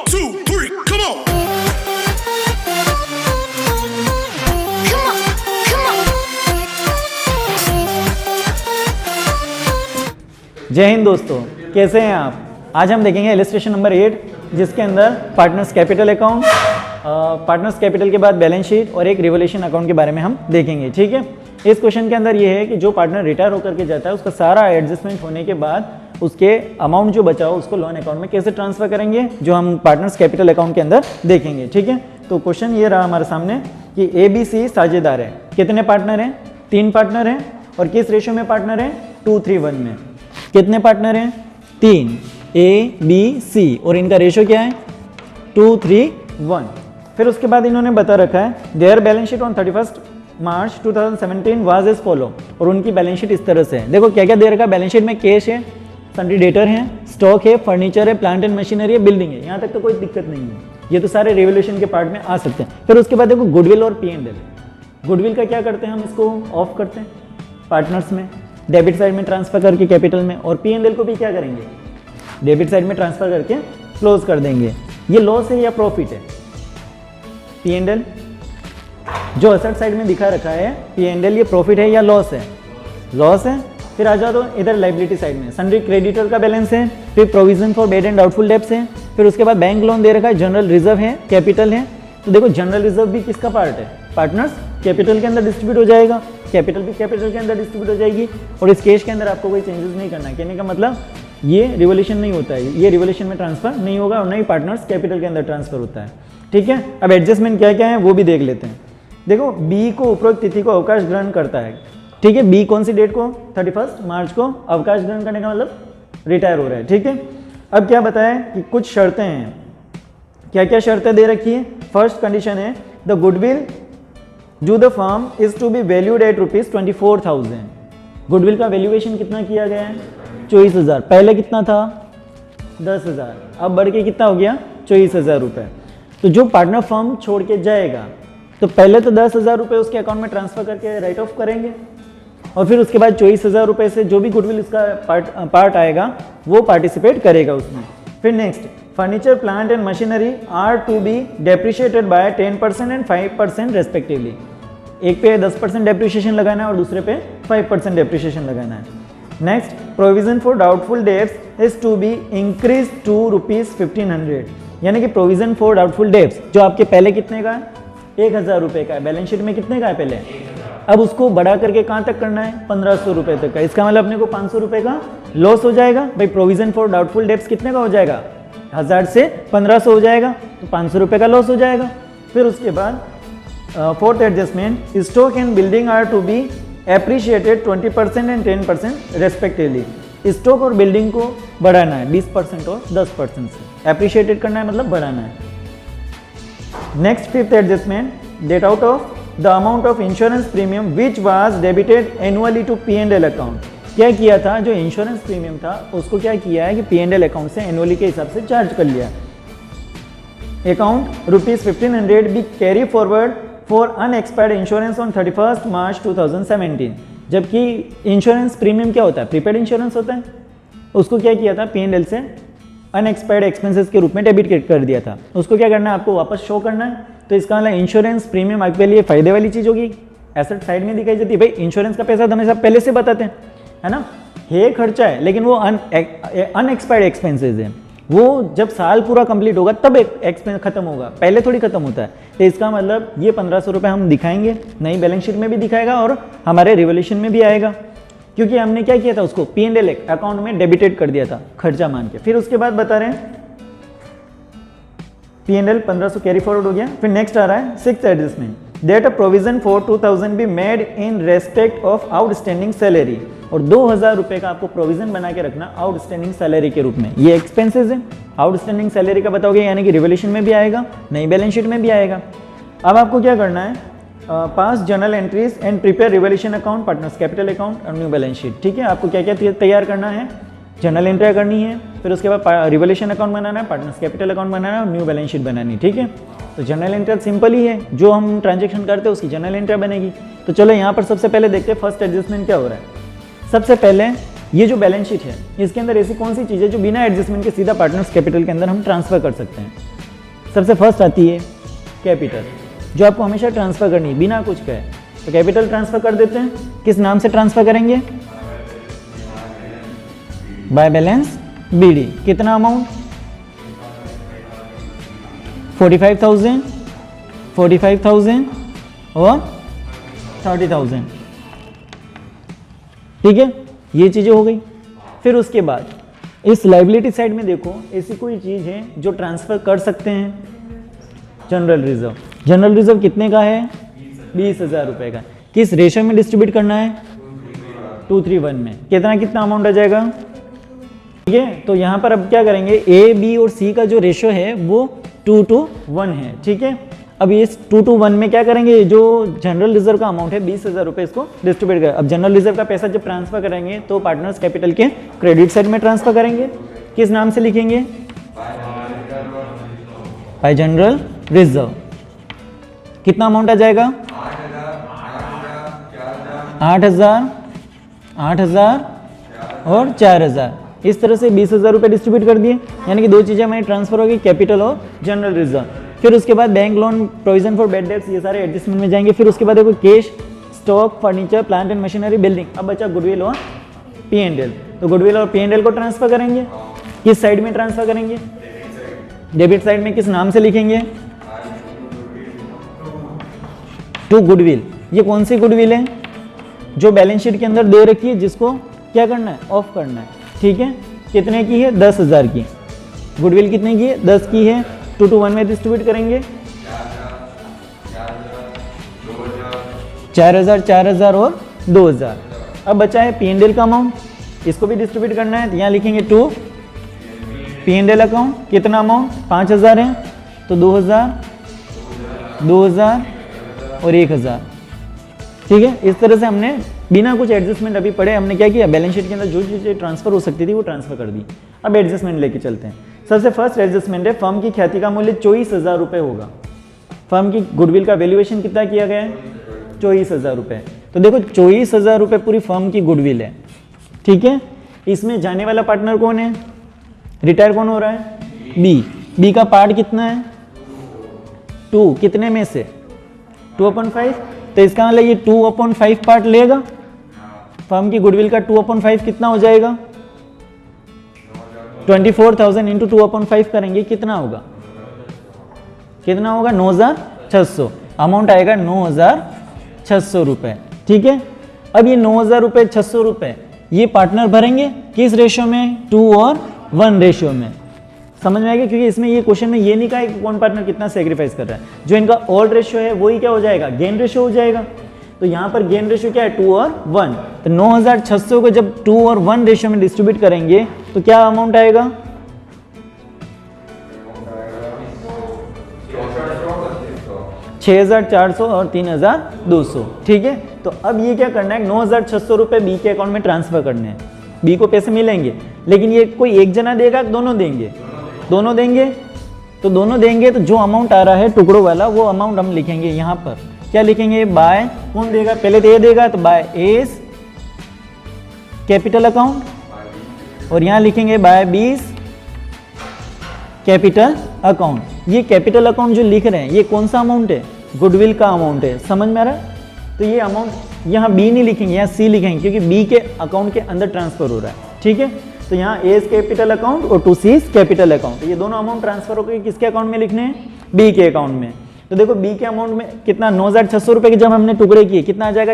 2, 3, come on. जय हिंद दोस्तों, कैसे हैं आप। आज हम देखेंगे इलस्ट्रेशन नंबर 8 जिसके अंदर partners capital account, partners capital के बाद बैलेंस शीट और एक रिवोल्यूशन अकाउंट के बारे में हम देखेंगे। ठीक है, इस क्वेश्चन के अंदर ये है कि जो पार्टनर रिटायर होकर के जाता है उसका सारा एडजस्टमेंट होने के बाद उसके अमाउंट जो बचा हो उसको लोन अकाउंट में कैसे ट्रांसफर करेंगे, जो हम पार्टनर्स कैपिटल अकाउंट के अंदर देखेंगे। ठीक है, तो क्वेश्चन ये रहा हमारे सामने कि ABC साझेदार है। कितने पार्टनर हैं? 3 पार्टनर हैं। और किस रेशियो में पार्टनर है? 2:3:1 में। कितने पार्टनर हैं? 3, ABC, और इनका रेशियो क्या है? 2:3:1। फिर उसके बाद इन्होंने बता रखा है their balance sheet on 31 March 2017 was as follow, और उनकी बैलेंस शीट इस तरह से है। देखो क्या क्या दे रखा है बैलेंस शीट में। कैश है, सन्ड्री डेटर है, स्टॉक है, फर्नीचर है, प्लांट एंड मशीनरी है, बिल्डिंग है। यहाँ तक तो कोई दिक्कत नहीं है, ये तो सारे रिवोल्यूशन के पार्ट में आ सकते हैं। फिर उसके बाद देखो गुडविल और P&L। गुडविल का क्या करते हैं, हम इसको ऑफ करते हैं पार्टनर्स में, डेबिट साइड में ट्रांसफर करके कैपिटल में, और P&L को भी क्या करेंगे, डेबिट साइड में ट्रांसफर करके क्लोज कर देंगे। ये लॉस है या प्रॉफिट है? P&L जो असेट साइड में दिखा रखा है P&L, ये प्रॉफिट है या लॉस है? लॉस है। फिर आ जाओ तो इधर लाइबिलिटी साइड में सन्ड्री क्रेडिटर का बैलेंस है, फिर provision for bad and doubtful debts है, फिर उसके बाद बैंक लोन दे रखा है, जनरल रिजर्व है, कैपिटल है। तो देखो जनरल रिजर्व भी किसका पार्ट है? पार्टनर्स कैपिटल के अंदर डिस्ट्रीब्यूट हो जाएगा, कैपिटल भी कैपिटल के अंदर डिस्ट्रीब्यूट हो जाएगी। और इस केस के अंदर आपको कोई चेंजेस नहीं करना है। कहने का मतलब ये रिवोल्यूशन नहीं होता है, ये रिवोल्यूशन में ट्रांसफर नहीं होगा और नहीं पार्टनर्स कैपिटल के अंदर ट्रांसफर होता है। ठीक है, अब एडजस्टमेंट क्या क्या है वो भी देख लेते हैं। देखो बी को उपरोक्त तिथि को अवकाश ग्रहण करता है। ठीक है, बी कौन सी डेट को? 31 मार्च को अवकाश ग्रहण करने का मतलब रिटायर हो रहा है। ठीक है, अब क्या बताया कि कुछ शर्तें हैं। क्या क्या शर्तें दे रखी है? फर्स्ट कंडीशन है the goodwill do the firm is to be valued at ₹24,000। Goodwill का वैल्यूएशन कितना किया गया है? 24,000। पहले कितना था? 10,000। अब बढ़ के कितना हो गया? 24,000 रुपये। तो जो पार्टनर फर्म छोड़ के जाएगा तो पहले तो 10,000 रुपये उसके अकाउंट में ट्रांसफर करके राइट ऑफ करेंगे, और फिर उसके बाद 24,000 रुपये से जो भी गुडविल इसका पार्ट आएगा वो पार्टिसिपेट करेगा उसमें। फिर next, furniture plant and machinery are to be depreciated by 10% and 5% respectively. एक पे 10% डेप्रिशिएशन लगाना है और दूसरे पे 5% डेप्रिशिएशन लगाना है। Next, provision for doubtful debts is to be increase to ₹1,500। यानी कि प्रोविजन फॉर डाउटफुल डेब्ट्स जो आपके पहले कितने का है? 1,000 रुपये का है। बैलेंस शीट में कितने का है पहले? अब उसको बढ़ा करके कहाँ तक करना है? 1,500 रुपये तक का। इसका मतलब अपने को 500 रुपये का लॉस हो जाएगा। भाई प्रोविजन फॉर डाउटफुल डेब्ट्स कितने का हो जाएगा? 1000 से 1,500 हो जाएगा, तो 500 रुपये का लॉस हो जाएगा। फिर उसके बाद fourth adjustment, stock and building are to be appreciated 20% and 10% respectively. Stock और बिल्डिंग को बढ़ाना है 20% और 10% से। एप्रिशिएटेड करना है मतलब बढ़ाना है। Next fifth adjustment, that out of the amount of insurance premium which was debited annually to P&L account. क्या किया था? जो इंश्योरेंस प्रीमियम था उसको क्या किया है कि P&L अकाउंट से एनुअली के हिसाब से चार्ज कर लिया। Account ₹1,500 be carry forward for unexpired insurance on 31 March 2017। जबकि इंश्योरेंस प्रीमियम क्या होता है? प्रीपेड इंश्योरेंस होता है। उसको क्या किया था? P&L से अनएक्सपायर्ड एक्सपेंसेस के रूप में डेबिट कर दिया था। उसको क्या करना है? आपको वापस शो करना है। तो इसका मतलब इंश्योरेंस प्रीमियम आपके लिए फायदे वाली चीज़ होगी। एसेट साइड में दिखाई जाती है। भाई इंश्योरेंस का पैसा तो हमेशा पहले से बताते हैं, है ना, ये खर्चा है, लेकिन वो अनएक्सपायर्ड एक्सपेंसेस है। वो जब साल पूरा कंप्लीट होगा तब एक्सपेंस खत्म होगा, पहले थोड़ी खत्म होता है। तो इसका मतलब ये 1,500 रुपये हम दिखाएंगे, नई बैलेंस शीट में भी दिखाएगा और हमारे रिवोल्यूशन में भी आएगा, क्योंकि हमने क्या किया था? उसको P&L अकाउंट में डेबिटेड कर दिया था खर्चा मान के। फिर उसके बाद बता रहे हैं P&L 1,500 कैरी फॉरवर्ड हो गया। फिर नेक्स्ट आ रहा है sixth adjustment, that a provision for 2,000 be made in respect of outstanding salary. और 2,000 रुपये का आपको प्रोविजन बना के रखना आउटस्टैंडिंग सैलरी के रूप में। ये एक्सपेंसेस है। आउटस्टैंडिंग सैलरी का बताओगे, यानी कि रिवोल्यूशन में भी आएगा, नई बैलेंस शीट में भी आएगा। अब आपको क्या करना है? पास journal entries and prepare revolution account, partners capital account और न्यू बैलेंस शीट। ठीक है, आपको क्या क्या तैयार करना है? जर्नल एंट्री करनी है, फिर उसके बाद रिवोल्यूशन अकाउंट बनाना है, पार्टनर्स कैपिटल अकाउंट बनाना है और न्यू बैलेंस शीट बनानी है। ठीक है, तो जर्नल एंट्री सिंपल ही है, जो हम ट्रांजेक्शन करते हैं उसकी जर्नल एंट्री बनेगी। तो चलो यहाँ पर सबसे पहले देखते हैं फर्स्ट एडजस्टमेंट क्या हो रहा है। सबसे पहले ये जो बैलेंस शीट है इसके अंदर ऐसी कौन सी चीज़ है जो बिना एडजस्टमेंट के सीधा पार्टनर्स कैपिटल के अंदर हम ट्रांसफर कर सकते हैं। सबसे फर्स्ट आती है कैपिटल, जो आपको हमेशा ट्रांसफ़र करनी है बिना कुछ कहे। तो कैपिटल ट्रांसफ़र कर देते हैं, किस नाम से ट्रांसफ़र करेंगे? By balance BD। कितना अमाउंट? 45,000, 45,000 और 30,000। ठीक है, ये चीज़ें हो गई। फिर उसके बाद इस लाइबिलिटी साइड में देखो, ऐसी कोई चीज़ है जो ट्रांसफ़र कर सकते हैं? General reserve. जनरल रिजर्व कितने का है? 20,000 रुपये का। किस रेशो में डिस्ट्रीब्यूट करना है? 2:3:1 में। कितना कितना अमाउंट आ जाएगा? ठीक है, तो यहाँ पर अब क्या करेंगे, A, B और C का जो रेशो है वो 2:1 है। ठीक है, अब इस 2:1 में क्या करेंगे, जो जनरल रिजर्व का अमाउंट है 20,000 रुपये, इसको डिस्ट्रीब्यूट करें। अब जनरल रिजर्व का पैसा जब ट्रांसफर करेंगे तो पार्टनर्स कैपिटल के क्रेडिट साइड में ट्रांसफर करेंगे। किस नाम से लिखेंगे? Bye general reserve. कितना अमाउंट आ जाएगा? 8,000, 8,000 और 4,000। इस तरह से 20,000 रुपये डिस्ट्रीब्यूट कर दिए, यानी कि दो चीज़ें हमारी ट्रांसफर होगी, कैपिटल और जनरल रिजर्व। फिर उसके बाद bank loan, provision for bad debts, ये सारे एडजस्टमेंट में जाएंगे। फिर उसके बाद देखो cash, stock, furniture, plant and machinery, building. अब बचा गुडविल और P&L। तो गुडविल और P&L को ट्रांसफर करेंगे। किस साइड में ट्रांसफर करेंगे? डेबिट साइड में। किस नाम से लिखेंगे? To goodwill. ये कौन सी गुडविल है? जो बैलेंस शीट के अंदर दे रखी है, जिसको क्या करना है? ऑफ करना है। ठीक है, कितने की है? 10,000 की। गुडविल कितने की है? 10 की है। 2:1 में डिस्ट्रीब्यूट करेंगे। 4,000, 4,000 और 2,000। अब बचा है P&L का अमाउंट, इसको भी डिस्ट्रीब्यूट करना है। यहाँ लिखेंगे टू P&L अकाउंट। कितना अमाउंट? 5,000 है, तो 2,000, 2,000 और 1,000। ठीक है, इस तरह से हमने बिना कुछ एडजस्टमेंट अभी पढ़े हमने क्या किया, बैलेंस शीट के अंदर जो चीज़ें ट्रांसफर हो सकती थी वो ट्रांसफर कर दी। अब एडजस्टमेंट लेके चलते हैं। सबसे फर्स्ट एडजस्टमेंट है, फर्म की ख्याति का मूल्य 24,000 रुपये होगा। फर्म की गुडविल का वैल्यूएशन कितना किया गया है? 24,000 रुपये। तो देखो 24,000 रुपये पूरी फर्म की गुडविल है। ठीक है, इसमें जाने वाला पार्टनर कौन है? रिटायर कौन हो रहा है? बी का पार्ट कितना है? 2। कितने में से? 2/5। तो इसका मतलब ये 2/5 पार्ट लेगा। फर्म की गुडविल का 2/5 कितना हो जाएगा? 24,000 इंटू 2/5 करेंगे, कितना होगा? कितना होगा? 9,600। अमाउंट आएगा 9,600 रुपये। ठीक है, अब ये 9,600 रुपये ये पार्टनर भरेंगे किस रेशो में? 2:1 रेशो में। समझ में आएगा? क्योंकि इसमें ये क्वेश्चन में ये नहीं कहा है कि कौन पार्टनर कितना सेक्रीफाइस कर रहा है। जो इनका ओल्ड रेशियो है वही क्या हो जाएगा? गेन रेशियो हो जाएगा। तो यहाँ पर गेन रेशियो क्या है? 2:1। तो 9,600 को जब 2:1 रेशियो में डिस्ट्रीब्यूट करेंगे तो क्या अमाउंट आएगा? 6,400 और 3,200। ठीक है, तो अब ये क्या करना है? 9,600 रुपये बी के अकाउंट में ट्रांसफर करने हैं। बी को पैसे मिलेंगे, लेकिन ये कोई एक जना देगा, दोनों देंगे? दोनों देंगे। तो दोनों देंगे तो जो अमाउंट आ रहा है टुकड़ों वाला, वो अमाउंट हम लिखेंगे यहाँ पर। क्या लिखेंगे? बाय, कौन देगा? पहले तो ये देगा, तो बाय एस कैपिटल अकाउंट, और यहाँ लिखेंगे बाय बीस कैपिटल अकाउंट। ये कैपिटल अकाउंट जो लिख रहे हैं ये कौन सा अमाउंट है? गुडविल का अमाउंट है। समझ में आ रहा है? तो ये अमाउंट यहाँ बी नहीं लिखेंगे, यहाँ सी लिखेंगे, क्योंकि बी के अकाउंट के अंदर ट्रांसफर हो रहा है। ठीक है, तो यहाँ एस कैपिटल अकाउंट और टू सी कैपिटल अकाउंट, ये दोनों अमाउंट ट्रांसफर होकर किसके अकाउंट में लिखने हैं? बी के अकाउंट में। तो देखो बी के अमाउंट में कितना? 9,600 रुपये के जब हमने टुकड़े किए कितना आ जाएगा?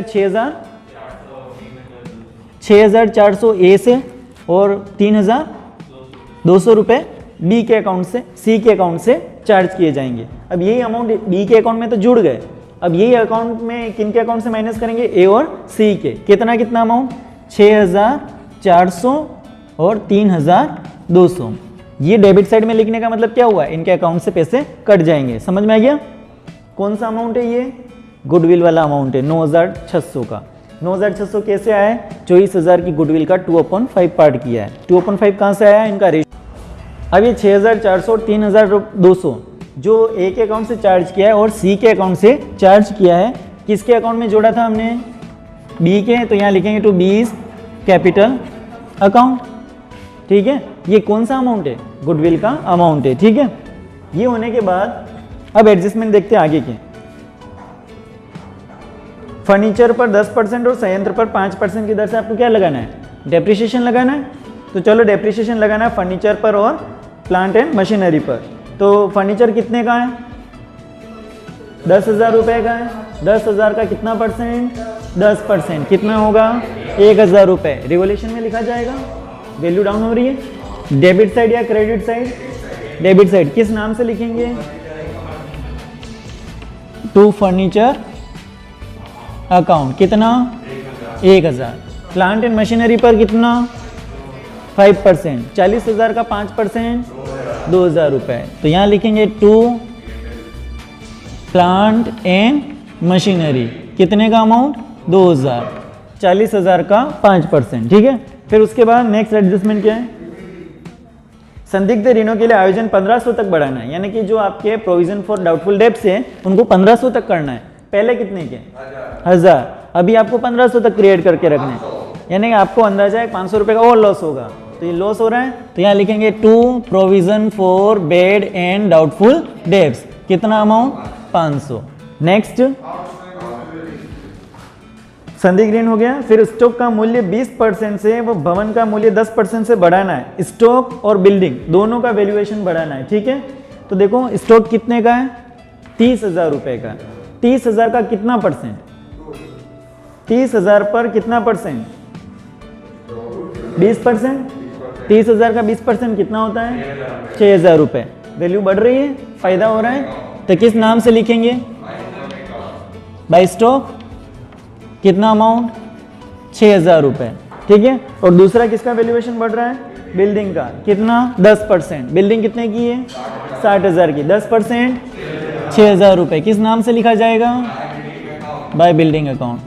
6,400 ए से और 3,200 रुपये बी के अकाउंट से सी के अकाउंट से चार्ज किए जाएंगे। अब यही अमाउंट बी के अकाउंट में तो जुड़ गए। अब यही अकाउंट में किन के अकाउंट से माइनस करेंगे? ए और सी के। कितना कितना अमाउंट? 6,400 और 3,200। ये डेबिट साइड में लिखने का मतलब क्या हुआ? इनके अकाउंट से पैसे कट जाएंगे। समझ में आ गया? कौन सा अमाउंट है ये? गुडविल वाला अमाउंट है 9,600 का। 9,600 कैसे आया है? 24,000 की गुडविल का 2/5 पार्ट किया है। 2/5 कहाँ से आया? इनका रेशियो। अब ये 6,400 और 3,200 जो ए के अकाउंट से चार्ज किया है और सी के अकाउंट से चार्ज किया है, किसके अकाउंट में जोड़ा था हमने? बी के। तो यहाँ लिखेंगे टू बी कैपिटल अकाउंट। ठीक है, ये कौन सा अमाउंट है? गुडविल का अमाउंट है। ठीक है, ये होने के बाद अब एडजस्टमेंट देखते हैं आगे के। फर्नीचर पर 10% और संयंत्र पर 5% की दर से आपको क्या लगाना है, डेप्रिसिएशन लगाना है। तो चलो डेप्रिसिएशन लगाना है फर्नीचर पर और प्लांट एंड मशीनरी पर। तो फर्नीचर कितने का है, 10,000 रुपये का है। 10,000 का कितना परसेंट, 10%, कितना होगा 1,000 रुपये। रिवोल्यूशन में लिखा जाएगा, वैल्यू डाउन हो रही है। डेबिट साइड या क्रेडिट साइड, डेबिट साइड किस नाम से लिखेंगे, टू फर्नीचर अकाउंट, कितना 1,000। प्लांट एंड मशीनरी पर कितना 5%, 40,000 का 5% 2,000 रुपये। तो यहाँ लिखेंगे टू प्लांट एंड मशीनरी, कितने का अमाउंट 2,000, 40,000 का 5%, ठीक है। फिर उसके बाद नेक्स्ट एडजस्टमेंट क्या है, संदिग्ध ऋणों के लिए आयोजन 1500 तक बढ़ाना है, यानी कि जो आपके प्रोविजन फॉर डाउटफुल डेब्ट्स है उनको 1500 तक करना है। पहले कितने के 1000, अभी आपको 1500 तक क्रिएट करके रखना है, यानी कि आपको अंदाजा है 500 रुपये का और लॉस होगा। तो ये लॉस हो रहा है, तो यहाँ लिखेंगे to provision for bad and doubtful debts, कितना अमाउंट 500। नेक्स्ट संदिग्ध ऋण हो गया। फिर स्टॉक का मूल्य 20% से वो भवन का मूल्य 10% से बढ़ाना है। स्टॉक और बिल्डिंग दोनों का वैल्यूएशन बढ़ाना है, ठीक है। तो देखो स्टॉक कितने का है, 30,000 रुपये का। 30,000 का कितना परसेंट, 30,000 पर कितना परसेंट, 20%। 30,000 का 20% कितना होता है 6,000 रुपये। वैल्यू बढ़ रही है, फायदा हो रहा है, तो किस नाम से लिखेंगे, बाय स्टॉक, कितना अमाउंट 6,000 रुपये, ठीक है। और दूसरा किसका वैल्यूएशन बढ़ रहा है, बिल्डिंग का, कितना 10%। बिल्डिंग कितने की है 60,000 की, 10% 6,000 रुपये, किस नाम से लिखा जाएगा, बाय बिल्डिंग अकाउंट,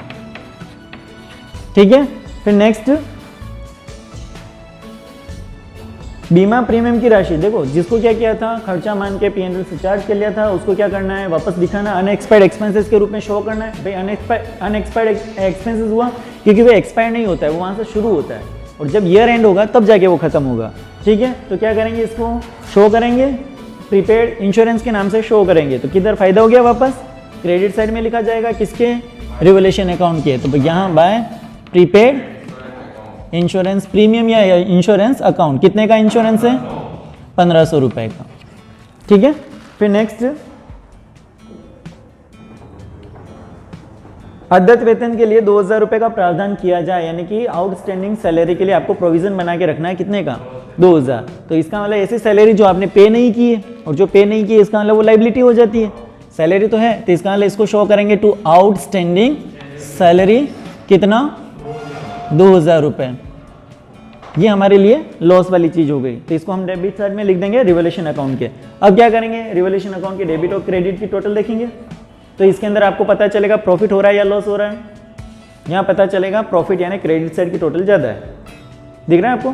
ठीक है। फिर नेक्स्ट बीमा प्रीमियम की राशि, देखो जिसको क्या किया था, खर्चा मान के P&L से चार्ज कर लिया था, उसको क्या करना है, वापस दिखाना, अनएक्सपायर्ड एक्सपेंसेस के रूप में शो करना है। भाई अनएक्सपायर्ड एक्सपेंसेस हुआ क्योंकि वो एक्सपायर नहीं होता है, वो वहाँ से शुरू होता है और जब ईयर एंड होगा तब जाके वो खत्म होगा, ठीक है। तो क्या करेंगे, इसको शो करेंगे, प्रीपेड इंश्योरेंस के नाम से शो करेंगे। तो किधर फायदा हो गया, वापस क्रेडिट साइड में लिखा जाएगा, किसके, रिवोल्यूशन अकाउंट के। तो यहाँ बाय प्रीपेड इंश्योरेंस प्रीमियम या इंश्योरेंस अकाउंट, कितने का इंश्योरेंस है 1500 रुपये का, ठीक है। फिर नेक्स्ट अद्यत वेतन के लिए 2,000 रुपये का प्रावधान किया जाए, यानी कि आउटस्टैंडिंग सैलरी के लिए आपको प्रोविजन बना के रखना है, कितने का 2,000। तो इसका मतलब ऐसी सैलरी जो आपने पे नहीं की है, और जो पे नहीं की है इसका मतलब वो लाइबिलिटी हो जाती है, सैलरी तो है, तो इसका मतलब इसको शो करेंगे टू आउटस्टैंडिंग सैलरी, कितना 2,000 रुपये। ये हमारे लिए लॉस वाली चीज हो गई, तो इसको हम डेबिट साइड में लिख देंगे रिवोल्यूशन अकाउंट के। अब क्या करेंगे, रिवोल्यूशन अकाउंट के डेबिट और क्रेडिट की टोटल देखेंगे, तो इसके अंदर आपको पता चलेगा प्रॉफिट हो रहा है या लॉस हो रहा है। यहाँ पता चलेगा प्रॉफिट यानी क्रेडिट साइड की टोटल ज़्यादा है, दिख रहा है आपको,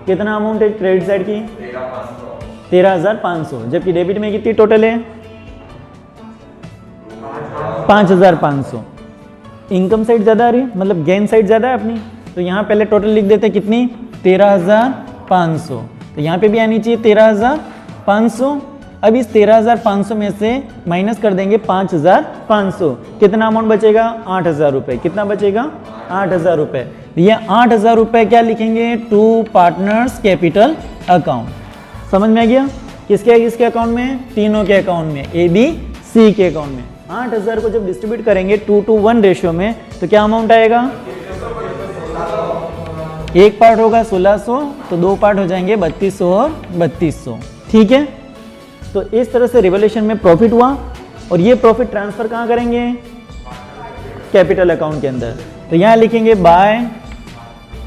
कितना अमाउंट है क्रेडिट साइड की 13,500, जबकि डेबिट में कितनी टोटल है 5,500। इनकम साइड ज़्यादा आ रही है, मतलब गेन साइड ज़्यादा है अपनी, तो यहाँ पहले टोटल लिख देते हैं कितनी 13,500, तो यहाँ पे भी आनी चाहिए 13,500। अब इस 13,500 में से माइनस कर देंगे 5,500, कितना अमाउंट बचेगा 8,000 रुपये, कितना बचेगा 8,000 रुपये। ये 8,000 रुपये क्या लिखेंगे, टू पार्टनर्स कैपिटल अकाउंट। समझ में आ गया, किसके अकाउंट में, तीनों के अकाउंट में, ABC के अकाउंट में। 8,000 को जब डिस्ट्रीब्यूट करेंगे 2:1 रेशियो में, तो क्या अमाउंट आएगा, एक पार्ट होगा 1,600, तो दो पार्ट हो जाएंगे 3,200 और 3,200, ठीक है। तो इस तरह से रिवोल्यूशन में प्रॉफिट हुआ, और ये प्रॉफिट ट्रांसफर कहाँ करेंगे, कैपिटल अकाउंट के अंदर। तो यहाँ लिखेंगे बाय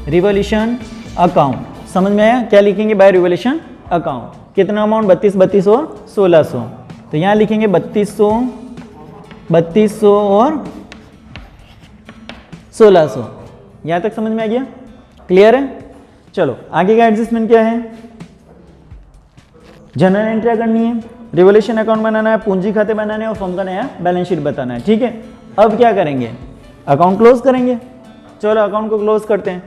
रिवोल्यूशन अकाउंट। समझ में आया, क्या लिखेंगे, बाय रिवोल्यूशन अकाउंट। कितना अमाउंट 32 और 1,600, तो यहाँ लिखेंगे 3200 और 1,600। यहाँ तक समझ में आ गया, क्लियर है। चलो आगे का एडजस्टमेंट क्या है, जनरल एंट्री करनी है, रिवोल्यूशन अकाउंट बनाना है, पूंजी खाते बनाने हैं और फर्म का नया बैलेंस शीट बताना है, ठीक है। अब क्या करेंगे, अकाउंट क्लोज करेंगे। चलो अकाउंट को क्लोज करते हैं,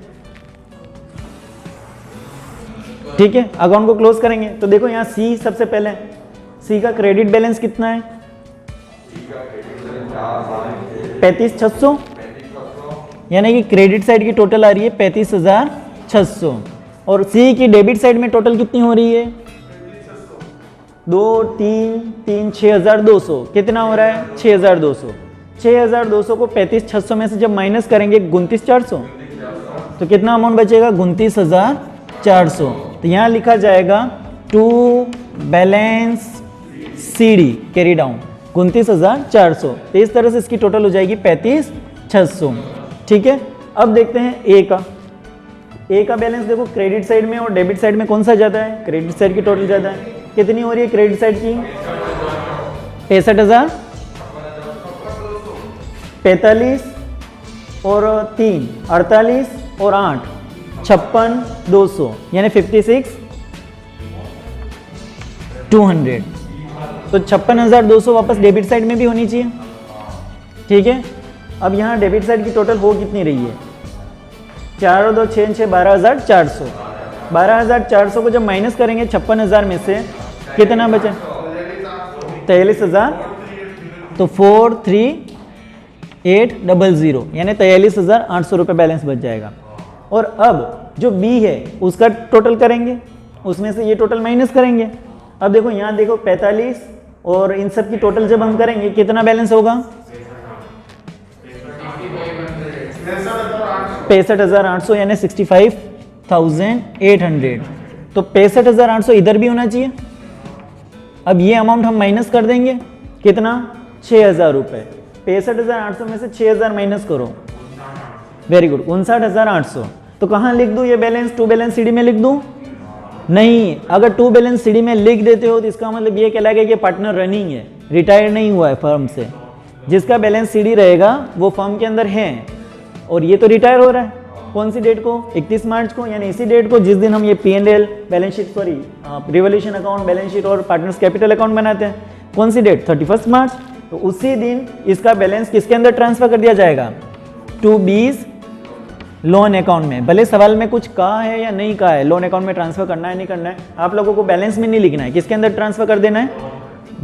ठीक है। अकाउंट को क्लोज करेंगे तो देखो यहाँ सी सबसे पहले सी का क्रेडिट बैलेंस कितना है? 35,600, यानी कि क्रेडिट साइड की टोटल आ रही है 35,600 और सी की डेबिट साइड में टोटल कितनी हो रही है? 2 3 3 6,200। कितना हो रहा है? 6,200। 6,200 को 35,600 में से जब माइनस करेंगे 29,400, तो कितना अमाउंट बचेगा? 29,400। तो यहाँ लिखा जाएगा to balance C D carry down 29,400। तो इस तरह से इसकी टोटल हो जाएगी 35,600। ठीक है, अब देखते हैं ए का। ए का बैलेंस देखो, क्रेडिट साइड में और डेबिट साइड में कौन सा ज़्यादा है? क्रेडिट साइड की टोटल ज़्यादा है। कितनी हो रही है क्रेडिट साइड की? 65,000, 45 और 3 48 और 8 56,200, यानी 56,200। तो 56,200 वापस डेबिट साइड में भी होनी चाहिए। ठीक है, अब यहाँ डेबिट साइड की टोटल हो कितनी रही है? 4 और 2 6 6 12,400। 12,400 को जब माइनस करेंगे 56,000 में से कितना बचे? 43,000। तो 43,800 यानी 43,800 रुपये बैलेंस बच जाएगा। और अब जो बी है उसका टोटल करेंगे, उसमें से ये टोटल माइनस करेंगे। अब देखो यहाँ देखो 45 और इन सब की टोटल जब हम करेंगे कितना बैलेंस होगा? 65,800 यानी 65,800। तो 65,800 इधर भी होना चाहिए। अब ये अमाउंट हम माइनस कर देंगे, कितना? 6,000 रुपये। 65,800 में से 6,000 माइनस करो, वेरी गुड, 59,800। तो कहाँ लिख दूँ ये बैलेंस? टू बैलेंस सीडी में लिख दूँ? नहीं, अगर टू बैलेंस सीडी में लिख देते हो तो इसका मतलब ये कहलाएगा कि पार्टनर रनिंग है, रिटायर नहीं हुआ है फर्म से। जिसका बैलेंस सीडी रहेगा वो फर्म के अंदर है और ये तो रिटायर हो रहा है। कौन सी डेट को? 31 मार्च को, यानी इसी डेट को जिस दिन हम ये P&L balance sheet, sorry revolution account, balance sheet और पार्टनर्स कैपिटल अकाउंट बनाते हैं। कौन सी डेट? 31 मार्च। तो उसी दिन इसका बैलेंस किसके अंदर ट्रांसफर कर दिया जाएगा? टू बीज लोन अकाउंट में। भले सवाल में कुछ कहा है या नहीं कहा है, लोन अकाउंट में ट्रांसफर करना है नहीं करना है, आप लोगों को बैलेंस में नहीं लिखना है, किसके अंदर ट्रांसफर कर देना है?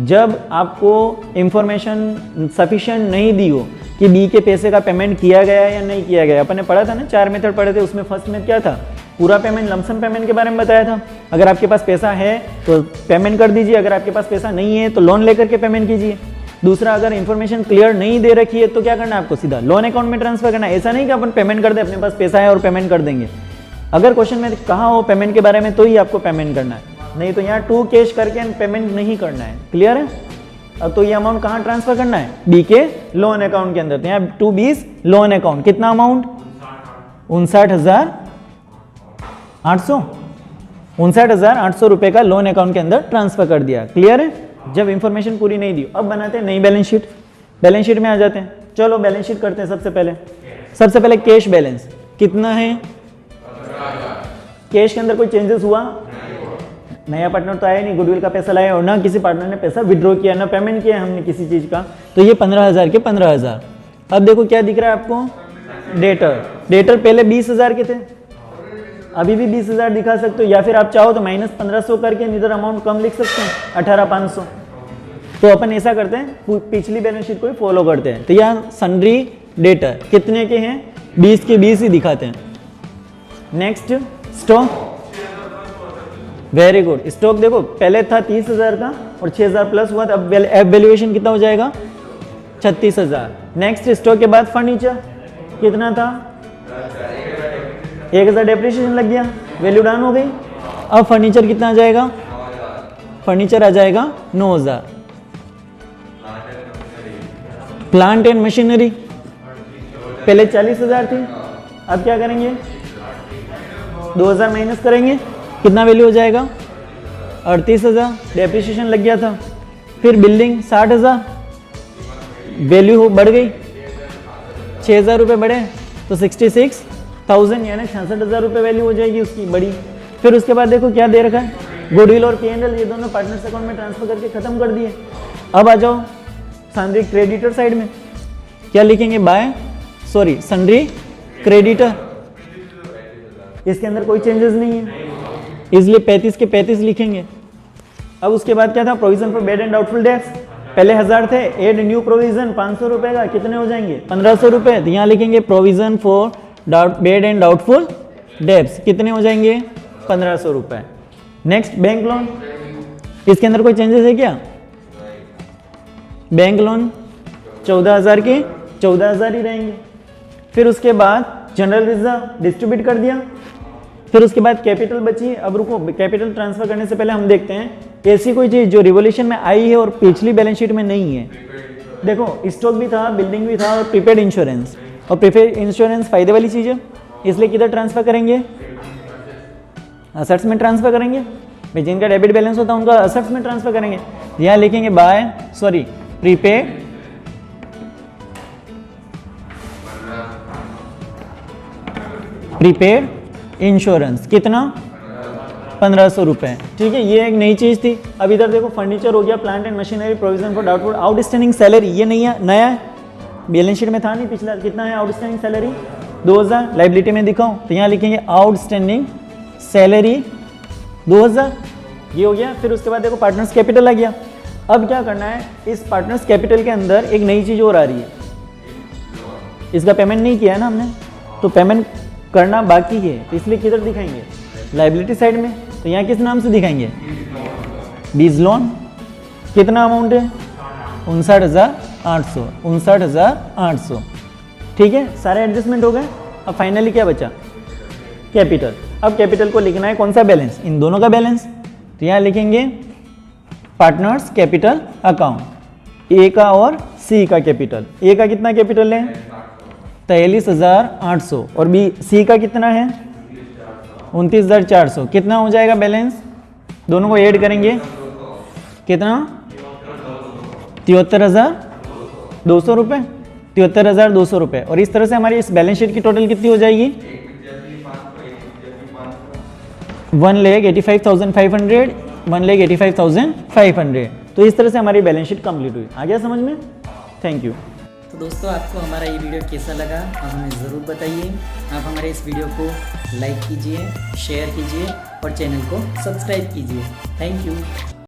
जब आपको इंफॉर्मेशन सफिशिएंट नहीं दी हो कि बी के पैसे का पेमेंट किया गया है या नहीं किया गया। अपन ने पढ़ा था ना, 4 मेथड पढ़े थे, उसमें फर्स्ट में क्या था? पूरा पेमेंट, लमसम पेमेंट के बारे में बताया था। अगर आपके पास पैसा है तो पेमेंट कर दीजिए, अगर आपके पास पैसा नहीं है तो लोन लेकर के पेमेंट कीजिए। दूसरा, अगर इन्फॉर्मेशन क्लियर नहीं दे रखी है तो क्या करना है आपको? सीधा लोन अकाउंट में ट्रांसफर करना है। ऐसा नहीं कि अपन पेमेंट कर दे, अपने पास पैसा है और पेमेंट कर देंगे। अगर क्वेश्चन में कहा हो पेमेंट के बारे में तो ही आपको पेमेंट करना है, नहीं तो यहाँ टू कैश करके पेमेंट नहीं करना है। क्लियर है? अब तो ये अमाउंट कहाँ ट्रांसफर करना है? बी के लोन अकाउंट के अंदर। तो यहाँ टू बीस लोन अकाउंट, कितना अमाउंट? 59,800। 59,800 रुपए का लोन अकाउंट के अंदर ट्रांसफर कर दिया। क्लियर है? जब इंफॉर्मेशन पूरी नहीं दी। अब बनाते हैं नई बैलेंस शीट। बैलेंस शीट में आ जाते हैं। चलो बैलेंस शीट करते हैं। सबसे पहले कैश बैलेंस कितना है? कैश के अंदर कोई चेंजेस हुआ? नया पार्टनर तो आया नहीं, गुडविल का पैसा लाया और ना किसी पार्टनर ने पैसा विड्रॉ किया, ना पेमेंट किया हमने किसी चीज का। तो ये 15,000 के 15,000। अब देखो क्या दिख रहा है आपको? डेटर पहले 20,000 के थे, अभी भी 20,000 दिखा सकते हो, या फिर आप चाहो तो माइनस 1,500 करके इधर अमाउंट कम लिख सकते हैं, 18,500। तो अपन ऐसा करते हैं, पिछली बैलेंस शीट को ही फॉलो करते हैं। तो यहाँ सन्ड्री डेटर कितने के हैं? 20 के 20 ही दिखाते हैं। Next stock, very good. Stock देखो पहले था 30,000 का और 6,000 प्लस हुआ था, अब वैल्यूएशन कितना हो जाएगा? 36,000। नेक्स्ट स्टॉक के बाद फर्नीचर कितना था? 1,000 डेप्रिसिएशन लग गया, वैल्यू डाउन हो गई। अब फर्नीचर कितना आ जाएगा? फर्नीचर आ जाएगा 9,000। प्लांट एंड मशीनरी पहले 40,000 थी, अब क्या करेंगे? 2,000 माइनस करेंगे, कितना वैल्यू हो जाएगा? 38,000 डेप्रिसिएशन लग गया था। फिर बिल्डिंग 60,000, वैल्यू बढ़ गई, 6,000 रुपये बढ़े तो 66,000 यानी 66,000 रुपये वैल्यू हो जाएगी उसकी बड़ी। फिर उसके बाद देखो क्या दे रखा है? गुडविल और P&L ये दोनों पार्टनर्स अकाउंट में ट्रांसफर करके खत्म कर दिए। अब आ जाओ सन्ड्री क्रेडिटर साइड में, क्या लिखेंगे? Sundry creditor. इसके अंदर कोई चेंजेस नहीं है, इसलिए 35 के 35 लिखेंगे। अब उसके बाद क्या था, provision for bad and doubtful debts, पहले 1000 थे, एड न्यू प्रोविजन 500 रुपए का, कितने हो जाएंगे 1500 रुपए। तो यहाँ लिखेंगे provision for bad and doubtful debts, कितने हो जाएंगे 1500 रुपए। नेक्स्ट बैंक लोन, इसके अंदर कोई चेंजेस है क्या? बैंक लोन 14,000 के 14,000 ही रहेंगे। फिर उसके बाद जनरल रिजर्व डिस्ट्रीब्यूट कर दिया। फिर उसके बाद कैपिटल बची। अब रुको, कैपिटल ट्रांसफर करने से पहले हम देखते हैं ऐसी कोई चीज जो रिवोल्यूशन में आई है और पिछली बैलेंस शीट में नहीं है। देखो, स्टॉक भी था, बिल्डिंग भी था और प्रीपेड इंश्योरेंस। और प्रीपेड इंश्योरेंस फायदे वाली चीज है, इसलिए किधर ट्रांसफर करेंगे? असेट्स में ट्रांसफर करेंगे भाई, जिनका डेबिट बैलेंस होता है उनका असेट्स में ट्रांसफर करेंगे। यहाँ लिखेंगे प्रीपेड इंश्योरेंस, कितना 1500 रुपए। ठीक है, ये एक नई चीज थी। अब इधर देखो, फर्नीचर हो गया, plant and machinery, provision for doubtful outstanding salary, ये नया है, बैलेंस शीट में था नहीं पिछला। कितना है आउटस्टैंडिंग सैलरी? 2000। लाइबिलिटी में दिखाऊं तो यहाँ लिखेंगे आउटस्टैंडिंग सैलरी 2000, ये हो गया। फिर उसके बाद देखो पार्टनर्स कैपिटल आ गया। अब क्या करना है, इस पार्टनर्स कैपिटल के अंदर एक नई चीज और आ रही है, इसका पेमेंट नहीं किया है ना हमने, तो पेमेंट करना बाकी है, इसलिए किधर दिखाएंगे? लाइबिलिटी साइड में। तो यहाँ किस नाम से दिखाएंगे? बीज लोन। कितना अमाउंट है? 59,800, 59,800। ठीक है, सारे एडजस्टमेंट हो गए। अब फाइनली क्या बचा? कैपिटल। अब कैपिटल को लिखना है कौन सा बैलेंस? इन दोनों का बैलेंस। तो यहाँ लिखेंगे पार्टनर्स कैपिटल अकाउंट, ए का और सी का कैपिटल। ए का कितना कैपिटल है? 43,800 और बी सी का कितना है? 29,400। कितना हो जाएगा बैलेंस? दोनों को ऐड करेंगे, कितना? 73,200 रुपये, 73,200 रुपये। और इस तरह से हमारी इस बैलेंस शीट की टोटल कितनी हो जाएगी? 1,85,500, 1,85,500। तो इस तरह से हमारी बैलेंस शीट कंप्लीट हुई। आ गया समझ में? Thank you. तो दोस्तों, आपको हमारा ये वीडियो कैसा लगा आप हमें ज़रूर बताइए। आप हमारे इस वीडियो को लाइक कीजिए, शेयर कीजिए और चैनल को सब्सक्राइब कीजिए। Thank you.